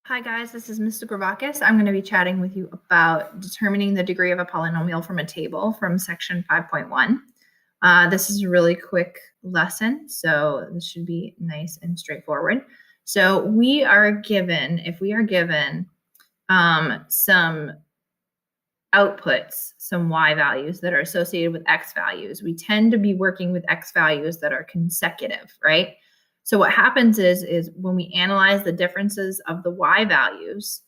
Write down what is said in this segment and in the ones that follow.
Hi guys, this is Mr. Gravakis. I'm going to be chatting with you about determining the degree of a polynomial from a table from section 5.1. This is a really quick lesson, so this should be nice and straightforward. So we are given, if we are given some outputs, some y values that are associated with x values, we tend to be working with x values that are consecutive, right? So what happens is when we analyze the differences of the y values,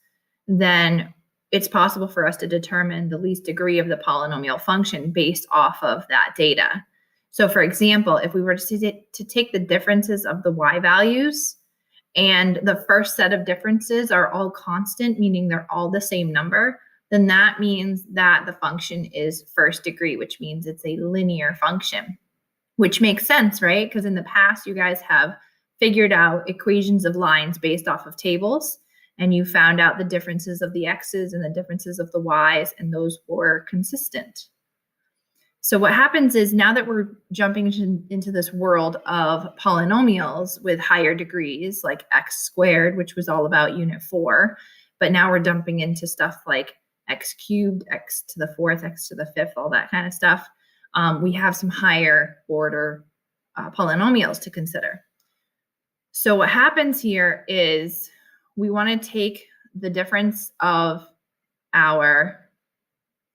then it's possible for us to determine the least degree of the polynomial function based off of that data. So for example, if we were to take the differences of the y values, and the first set of differences are all constant, meaning they're all the same number, then that means that the function is first degree, which means it's a linear function, which makes sense, right? Because in the past, you guys have figured out equations of lines based off of tables, and you found out the differences of the x's and the differences of the y's, and those were consistent. So what happens is now that we're jumping into this world of polynomials with higher degrees, like x squared, which was all about unit 4, but now we're dumping into stuff like x cubed, x to the 4th, x to the 5th, all that kind of stuff. We have some higher order polynomials to consider. So what happens here is we want to take the difference of our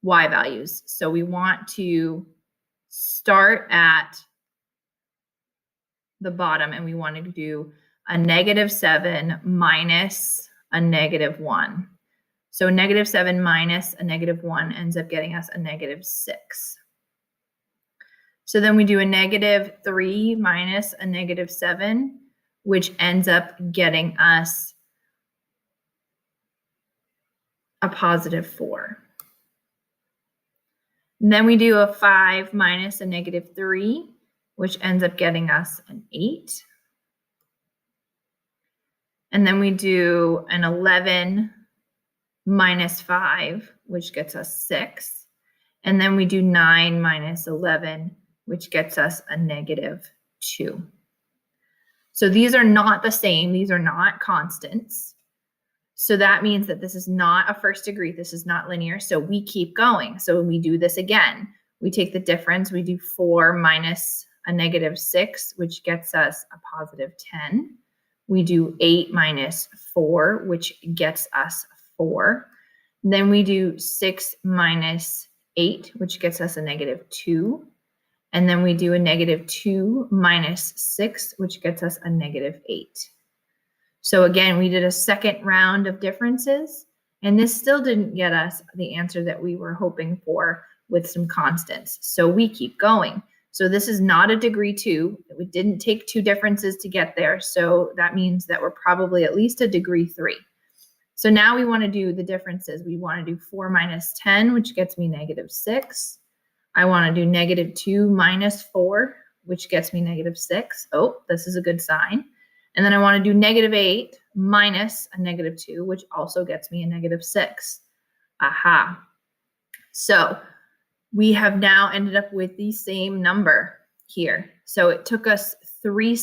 y values. So we want to start at the bottom, and we want to do a -7 minus a -1. So -7 minus a -1 ends up getting us a -6. So then we do a -3 minus a -7, which ends up getting us a +4. And then we do a 5 minus a -3, which ends up getting us an 8. And then we do an 11 minus 5, which gets us 6. And then we do 9 minus 11, which gets us a -2. So these are not the same. These are not constants. So that means that this is not a first degree. This is not linear. So we keep going. So we do this again. We take the difference. We do 4 minus a -6, which gets us a +10. We do 8 minus 4, which gets us 4. Then we do 6 minus 8, which gets us a -2. And then we do a -2 minus 6, which gets us a -8. So again, we did a second round of differences, and this still didn't get us the answer that we were hoping for with some constants. So we keep going. So this is not a degree 2. We didn't take 2 differences to get there. So that means that we're probably at least a degree 3. So now we want to do the differences. We want to do 4 minus 10, which gets me -6. I want to do -2 minus 4, which gets me -6. Oh, this is a good sign. And then I want to do -8 minus a -2, which also gets me a -6. Aha. So we have now ended up with the same number here. So it took us 3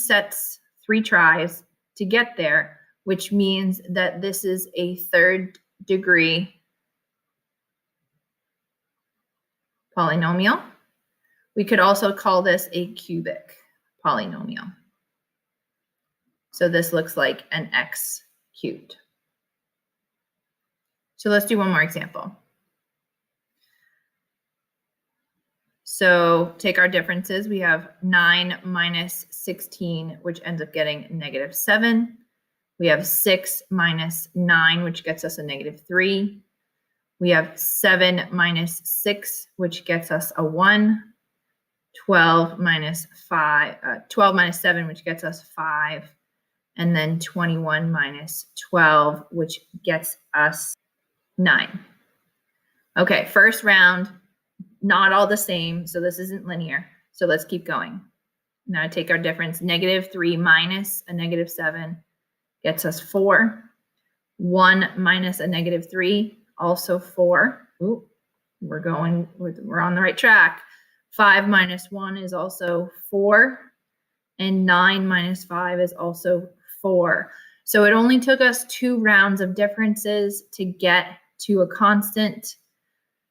tries to get there, which means that this is a third degree polynomial. We could also call this a cubic polynomial. So this looks like an x cubed. So let's do one more example. So take our differences. We have 9 minus 16, which ends up getting -7. We have 6 minus 9, which gets us a -3. We have 7 minus 6, which gets us a 1. 12 minus 7, which gets us 5. And then 21 minus 12, which gets us 9. Okay, first round, not all the same, so this isn't linear. So let's keep going. Now take our difference. -3 minus a -7 gets us 4. 1 minus a -3, also 4. Ooh, we're on the right track. 5 minus 1 is also 4. And 9 minus 5 is also 4. So it only took us 2 rounds of differences to get to a constant.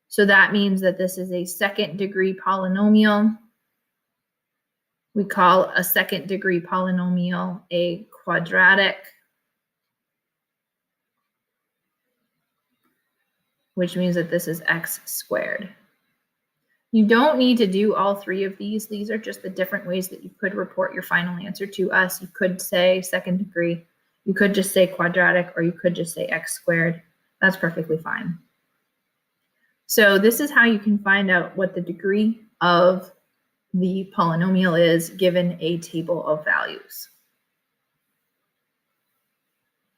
So that means that this is a second degree polynomial. We call a second degree polynomial a quadratic, which means that this is x squared. You don't need to do all 3 of these. These are just the different ways that you could report your final answer to us. You could say second degree, you could just say quadratic, or you could just say x squared. That's perfectly fine. So this is how you can find out what the degree of the polynomial is given a table of values.